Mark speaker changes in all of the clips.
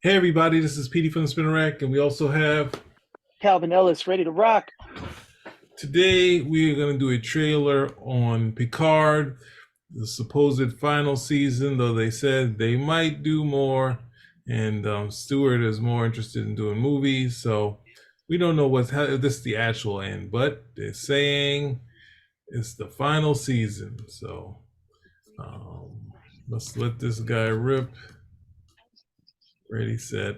Speaker 1: Hey everybody, this is Petey from the Spinner Rack, and we also have
Speaker 2: Calvin Ellis, ready to rock.
Speaker 1: today we are going to do a trailer on Picard, the supposed final season, though they said they might do more, and Stewart is more interested in doing movies, so we don't know if this is the actual end, but they're saying it's the final season, so um, let's let this guy rip. Ready, set.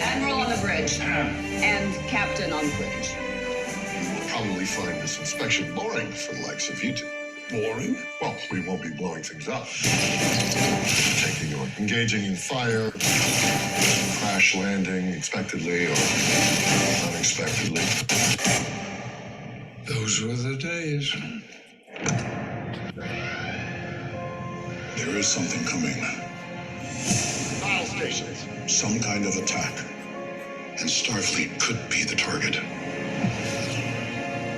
Speaker 3: Admiral on the bridge. And Captain on the bridge.
Speaker 4: We'll probably find this inspection boring for the likes of you two. Boring? Well, we won't be blowing things up. Taking or engaging in fire, crash landing expectedly or unexpectedly. Those were the days. There is something coming. Battle stations. Some kind of attack. And Starfleet could be the target.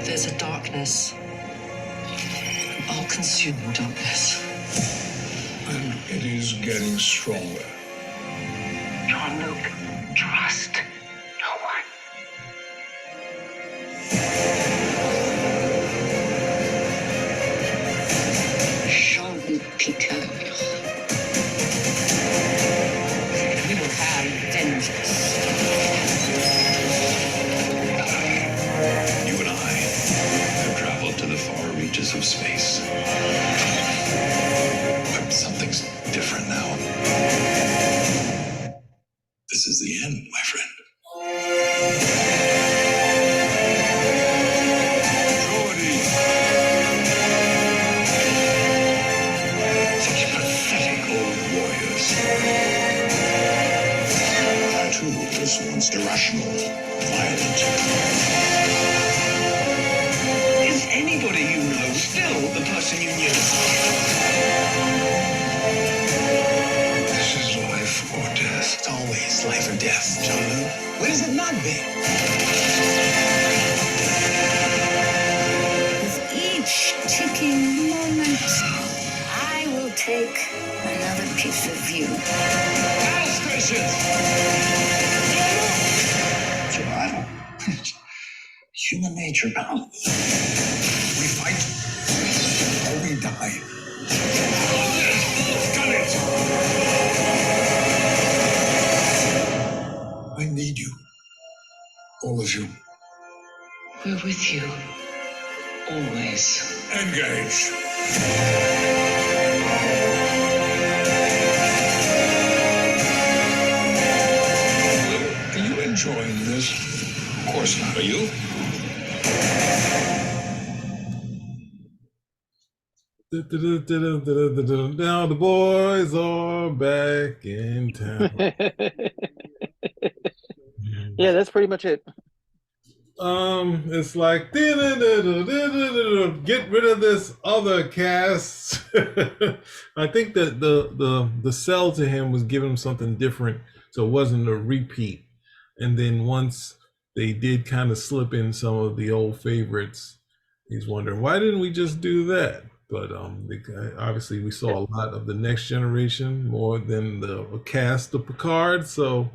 Speaker 3: There's a darkness. All-consuming darkness.
Speaker 4: And it is getting stronger.
Speaker 3: Jean-Luc, trust no one. Jean-Luc Picard. We will have vengeance.
Speaker 4: You and I have traveled to the far reaches of space. But something's different now. This is the end, my friend. Jordy! Such pathetic old warriors. I too was once irrational, violent.
Speaker 5: Is anybody you know still the person you knew?
Speaker 4: This is life or death.
Speaker 5: It's always life or death, Jean-Luc. When has it not been?
Speaker 6: With each ticking moment, I will take another piece of you.
Speaker 5: Battle stations!
Speaker 4: Survival. Human nature, pal. We fight or we die.
Speaker 5: Got it!
Speaker 4: I need you. All of you.
Speaker 3: We're with you. Always.
Speaker 4: Engage. Are you enjoying this? Of course not. Are you?
Speaker 1: Now the boys are back in town.
Speaker 2: Yeah, that's pretty much it.
Speaker 1: It's like get rid of this other cast. I think that the sell to him was giving him something different, so it wasn't a repeat. And then once they did kind of slip in some of the old favorites, he's wondering why didn't we just do that? But obviously we saw a lot of the Next Generation more than the cast of Picard, so.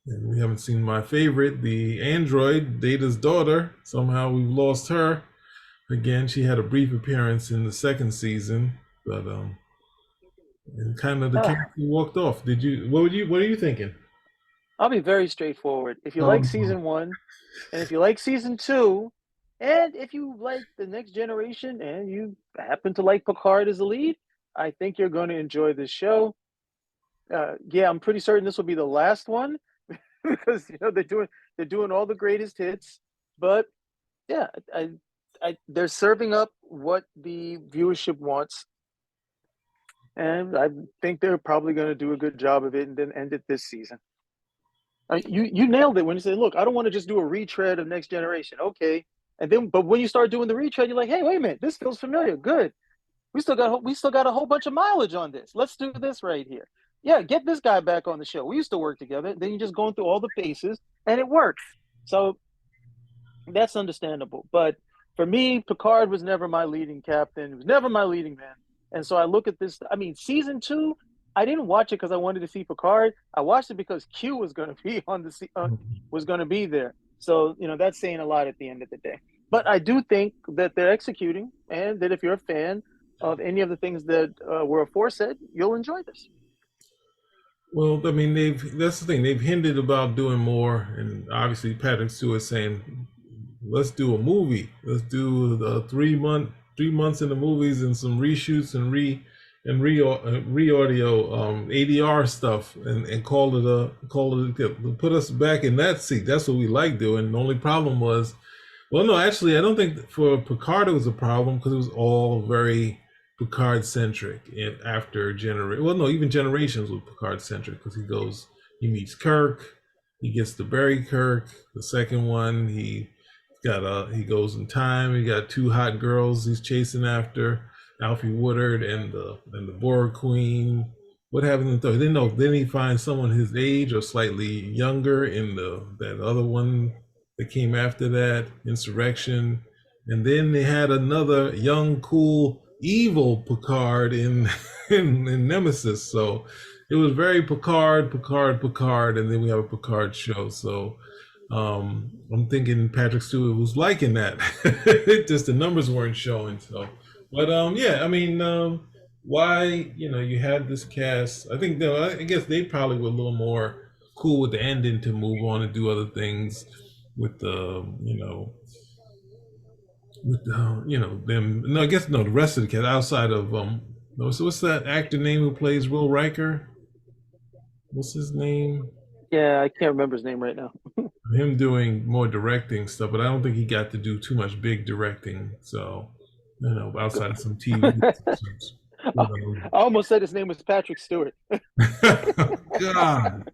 Speaker 1: And we haven't seen my favorite, the android, Data's daughter. Somehow we've lost her. Again, she had a brief appearance in the second season, but and kind of the character walked off. Did you? What are you thinking?
Speaker 2: I'll be very straightforward. If you like
Speaker 1: Um,
Speaker 2: season one, and if you like season two, and if you like the Next Generation, and you happen to like Picard as the lead, I think you're going to enjoy this show. Yeah, I'm pretty certain this will be the last one because they're doing all the greatest hits. But yeah, they're serving up what the viewership wants, and I think they're probably going to do a good job of it and then end it this season. You nailed it when you said, "Look, I don't want to just do a retread of Next Generation." Okay, and then but when you start doing the retread, you're like, "Hey, wait a minute, this feels familiar. Good. We still got a whole bunch of mileage on this. Let's do this right here." yeah, get this guy back on the show. We used to work together. Then you're just going through all the paces, and it works. So that's understandable. But for me, Picard was never my leading captain. He was never my leading man. And so I look at this. I mean, season 2, I didn't watch it because I wanted to see Picard. I watched it because Q was going to be on was going to be there. So that's saying a lot at the end of the day. But I do think that they're executing, and that if you're a fan of any of the things that were aforesaid, you'll enjoy this.
Speaker 1: Well, I mean, that's the thing. They've hinted about doing more, and obviously Patrick Stewart saying, "Let's do a movie. Let's do the 3 months in the movies and some reshoots and re-audio ADR stuff, and call it put us back in that seat. That's what we like doing. The only problem was, well, no, actually, I don't think for Picard it was a problem because it was all very Picard centric. And after even Generations was Picard centric because he meets Kirk, he gets to bury Kirk. The second one, he goes in time. He got 2 hot girls he's chasing after, Alfie Woodard and the Borg Queen. What happened in the third? Then he finds someone his age or slightly younger in that other one that came after that, Insurrection. And then they had another young, cool, evil Picard in Nemesis. So it was very Picard, and then we have a Picard show. So I'm thinking Patrick Stewart was liking that. Just the numbers weren't showing. So, but yeah, I mean, why you had this cast? I think I guess they probably were a little more cool with the ending to move on and do other things with the them. No, I guess no. The rest of the cast outside of no. So what's that actor name who plays Will Riker? What's his name?
Speaker 2: Yeah, I can't remember his name right now.
Speaker 1: Him doing more directing stuff, but I don't think he got to do too much big directing. So, outside of some TV.
Speaker 2: I almost said his name was Patrick Stewart.
Speaker 1: God.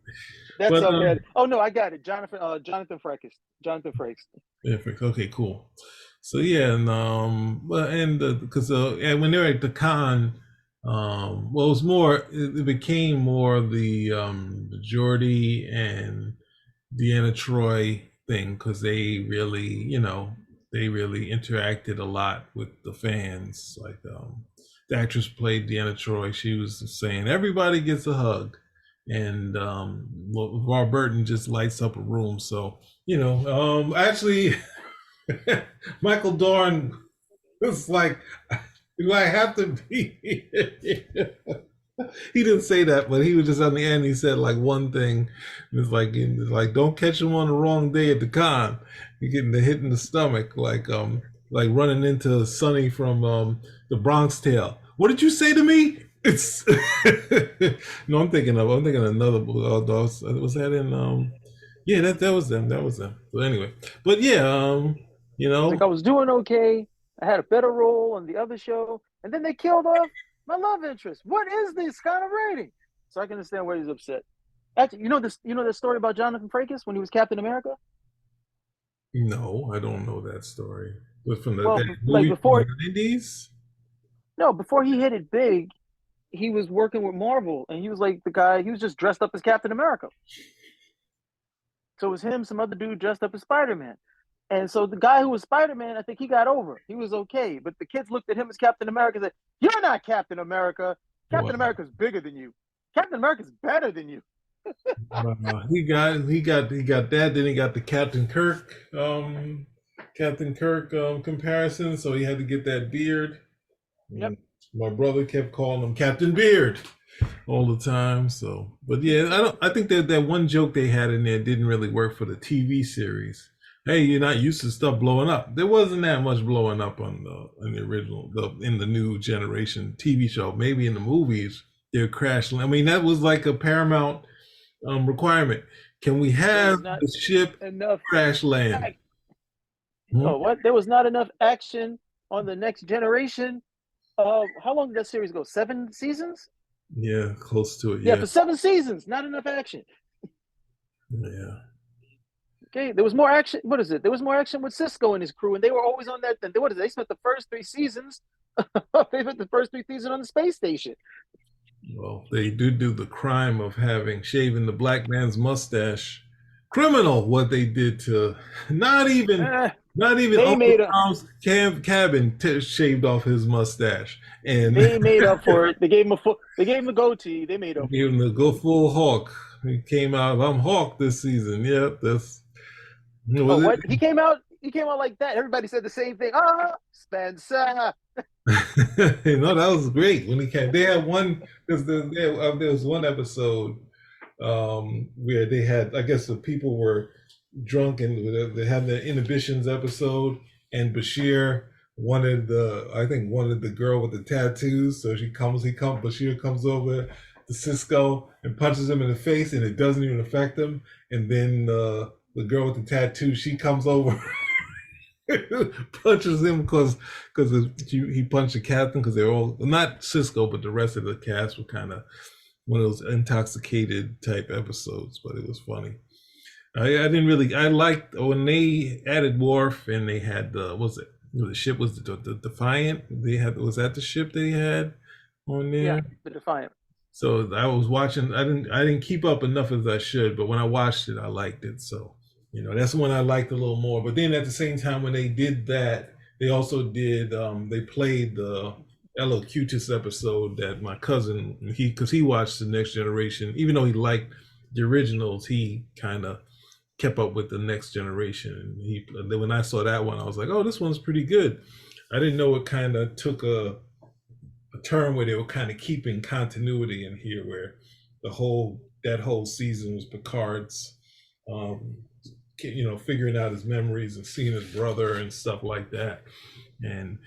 Speaker 2: That's so bad. Oh no, I got it. Jonathan Frakes. Jonathan Frakes.
Speaker 1: Yeah, okay, cool. So yeah, and because when they were at the con, well, it was more. It became more the Geordi and Deanna Troi thing because they really interacted a lot with the fans. Like the actress played Deanna Troi. She was saying everybody gets a hug, and LeVar Burton just lights up a room. So actually, Michael Dorn was like, "Do I have to be?" He didn't say that, but he was just on the end. He said like one thing. It's like don't catch him on the wrong day at the con. You're getting the hit in the stomach, like running into Sonny from the Bronx Tale. What did you say to me? It's no, I'm thinking of another. Was that in yeah, that was them. That was them. But anyway, but yeah,
Speaker 2: Like I was doing okay. I had a better role on the other show, and then they killed off my love interest. What is this kind of rating? So I can understand why he's upset. Actually, the story about Jonathan Frakes when he was Captain America?
Speaker 1: No, I don't know that story. But from that
Speaker 2: like
Speaker 1: movie
Speaker 2: before
Speaker 1: from the 90s?
Speaker 2: No, before he hit it big, he was working with Marvel, and he was like the guy. He was just dressed up as Captain America. So it was him, some other dude dressed up as Spider-Man. And so the guy who was Spider-Man, I think he got over. He was okay. But the kids looked at him as Captain America and said, "You're not Captain America. Captain America's bigger than you. Captain America's better than you."
Speaker 1: He got that. Then he got the Captain Kirk comparison. So he had to get that beard.
Speaker 2: Yep.
Speaker 1: My brother kept calling him Captain Beard all the time. So, but yeah, I think that one joke they had in there didn't really work for the TV series. Hey, you're not used to stuff blowing up. There wasn't that much blowing up in the original, in the new generation TV show. Maybe in the movies, they're crashing. I mean, that was like a Paramount requirement. Can we have the ship crash land?
Speaker 2: Oh, what? There was not enough action on the Next Generation. How long did that series go? 7 seasons?
Speaker 1: Yeah, close to it.
Speaker 2: Yeah, for 7 seasons, not enough action.
Speaker 1: Yeah.
Speaker 2: Okay, there was more action. What is it? There was more action with Cisco and his crew, and they were always on that. What is it? They spent the first 3 seasons. They spent the first 3 seasons on the space station.
Speaker 1: Well, they do the crime of having shaven the black man's mustache. Criminal what they did to not even
Speaker 2: Eh,
Speaker 1: not even
Speaker 2: they
Speaker 1: Uncle
Speaker 2: made up.
Speaker 1: Tom's cabin shaved off his mustache and
Speaker 2: They made up for it. They gave him a full. They gave him a goatee. They made up
Speaker 1: gave
Speaker 2: for
Speaker 1: him
Speaker 2: it.
Speaker 1: the go full Hawk. He came out. I'm Hawk this season. Yep, that's
Speaker 2: Oh,
Speaker 1: was
Speaker 2: what? He came out. He came out like that. Everybody said the same thing. Ah, Spencer.
Speaker 1: no, that was great when he came. They had one because there was one episode where they had, I guess, the people were drunk and they had the inhibitions episode, and Bashir wanted the girl with the tattoos, so Bashir comes over to Cisco and punches him in the face, and it doesn't even affect him, and then the girl with the tattoo, she comes over. Punches him because he punched the captain because they're all not Cisco, but the rest of the cast were kind of one of those intoxicated type episodes, but it was funny. I didn't really. I liked when they added Worf and they had the ship was the Defiant. They had was that the ship they had on there?
Speaker 2: Yeah, the Defiant.
Speaker 1: So I was watching. I didn't keep up enough as I should, but when I watched it, I liked it. So that's the one I liked a little more. But then at the same time, when they did that, they also did. They played the Elocutus episode that my cousin because he watched the Next Generation, even though he liked the originals, he kind of kept up with the Next Generation. And then when I saw that one, I was like, oh, this one's pretty good. I didn't know it kind of took a turn where they were kind of keeping continuity in here, where that whole season was Picard's, figuring out his memories and seeing his brother and stuff like that. And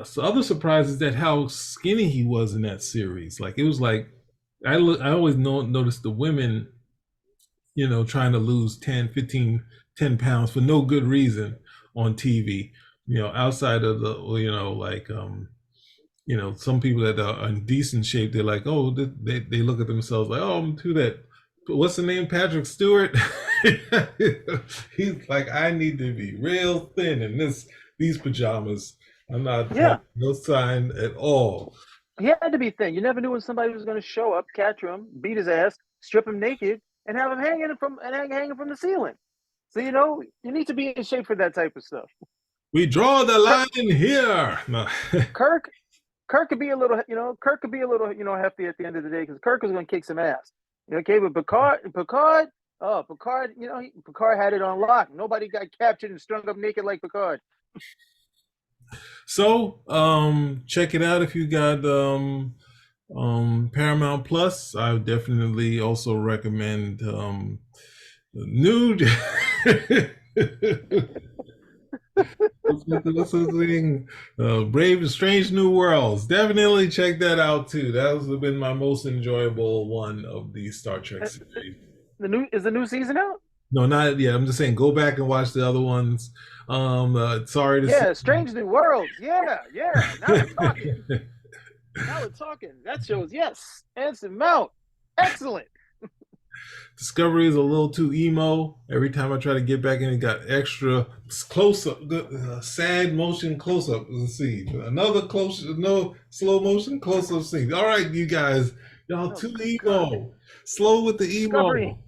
Speaker 1: so other surprise is that how skinny he was in that series. Like it was like I always noticed the women, trying to lose 10, 15, 10 pounds for no good reason on TV. Outside of the some people that are in decent shape, they're like, oh, they look at themselves like, oh, I'm too that. What's the name? Patrick Stewart. He's like, I need to be real thin in these pajamas. I'm not no sign at all.
Speaker 2: He had to be thin. You never knew when somebody was going to show up, catch him, beat his ass, strip him naked, and have him hanging from the ceiling. So you need to be in shape for that type of stuff.
Speaker 1: We draw the line here. No.
Speaker 2: Kirk could be a little, hefty at the end of the day because Kirk was going to kick some ass. Okay, but Picard, Picard had it on lock. Nobody got captured and strung up naked like Picard.
Speaker 1: So, check it out if you got Paramount Plus. I would definitely also recommend Nude. What's the thing? Brave and Strange New Worlds. Definitely check that out too. That has been my most enjoyable one of the Star Trek series.
Speaker 2: Is the new season out?
Speaker 1: No, not yet. I'm just saying, go back and watch the other ones. Sorry to say.
Speaker 2: Strange New Worlds. Yeah. Now we're talking. That shows yes. Anson Mount. Excellent.
Speaker 1: Discovery is a little too emo. Every time I try to get back in, it got extra close up, sad motion close up of the scene. Another slow motion close up scene. All right, you guys, y'all too emo. Slow with the emo.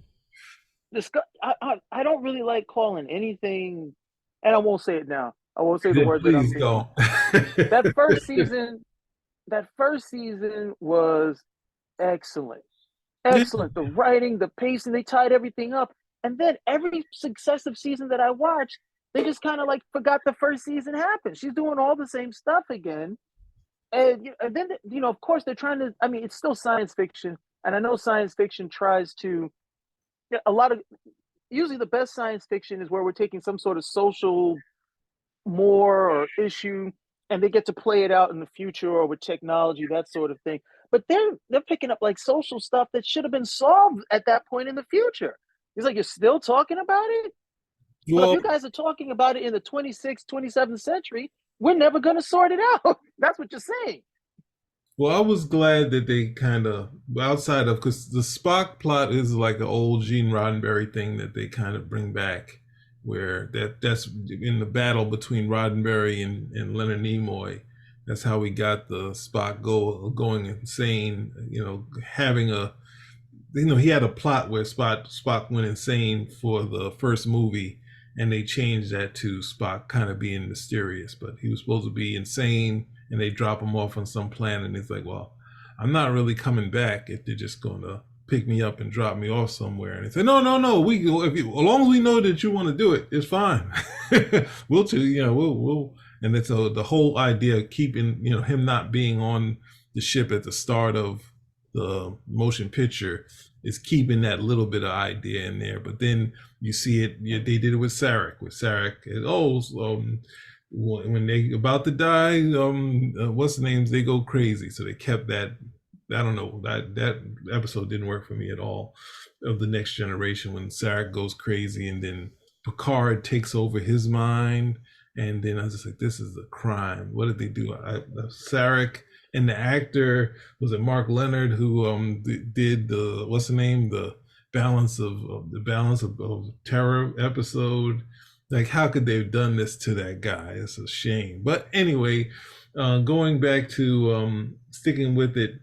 Speaker 2: I don't really like calling anything, and I won't say it now. I won't say the word that I'm
Speaker 1: don't.
Speaker 2: That first season was excellent. Excellent. The writing, the pacing, they tied everything up. And then every successive season that I watched, they just kind of like forgot the first season happened. She's doing all the same stuff again. And then, of course, they're trying to, it's still science fiction. And I know science fiction tries to, usually the best science fiction is where we're taking some sort of social more or issue, and they get to play it out in the future or with technology, that sort of thing. But they're picking up like social stuff that should have been solved at that point in the future. He's like, you're still talking about it? Well, if you guys are talking about it in the 26th, 27th century, we're never going to sort it out. That's what you're saying.
Speaker 1: Well, I was glad that they kind of, outside of, because the Spock plot is like an old Gene Roddenberry thing that they kind of bring back, where that's in the battle between Roddenberry and Leonard Nimoy. That's how we got the Spock going insane. Having he had a plot where Spock went insane for the first movie, and they changed that to Spock kind of being mysterious. But he was supposed to be insane, and they drop him off on some planet, and he's like, "Well, I'm not really coming back if they're just going to pick me up and drop me off somewhere." And they say, "No, no, no. As long as we know that you want to do it, it's fine. We'll." And it's the whole idea of keeping him not being on the ship at the start of the motion picture is keeping that little bit of idea in there. But then you see it. They did it with Sarek. When they about to die, what's the names? They go crazy. So they kept that. I don't know, that episode didn't work for me at all, of the Next Generation, when Sarek goes crazy and then Picard takes over his mind. And then I was just like, this is a crime. What did they do? Sarek and the actor, was it Mark Leonard, who did the balance of terror episode. Like, how could they have done this to that guy? It's a shame. But anyway, going back to sticking with it,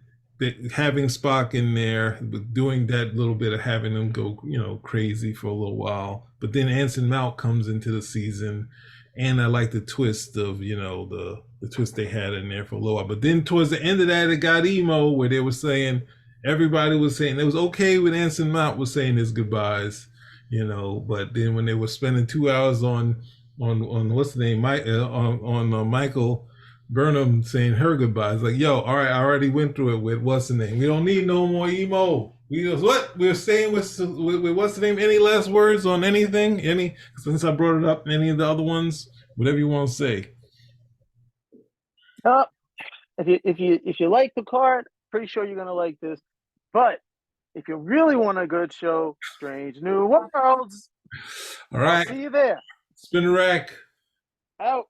Speaker 1: having Spock in there, doing that little bit of having him go, crazy for a little while. But then Anson Mount comes into the season, and I like the twist of, the twist they had in there for a little while. But then towards the end of that, it got emo, where they were saying, everybody was saying it was okay with Anson Mount was saying his goodbyes, But then when they were spending 2 hours on what's the name, Michael Burnham saying her goodbyes, like, yo, all right, I already went through it with what's the name. We don't need no more emo. We're staying with what's the name? Any last words on anything? Since I brought it up, any of the other ones, whatever you want to say.
Speaker 2: If you like Picard, pretty sure you're gonna like this. But if you really want a good show, Strange New Worlds.
Speaker 1: All right.
Speaker 2: I'll see you there.
Speaker 1: Spin the rack.
Speaker 2: Out.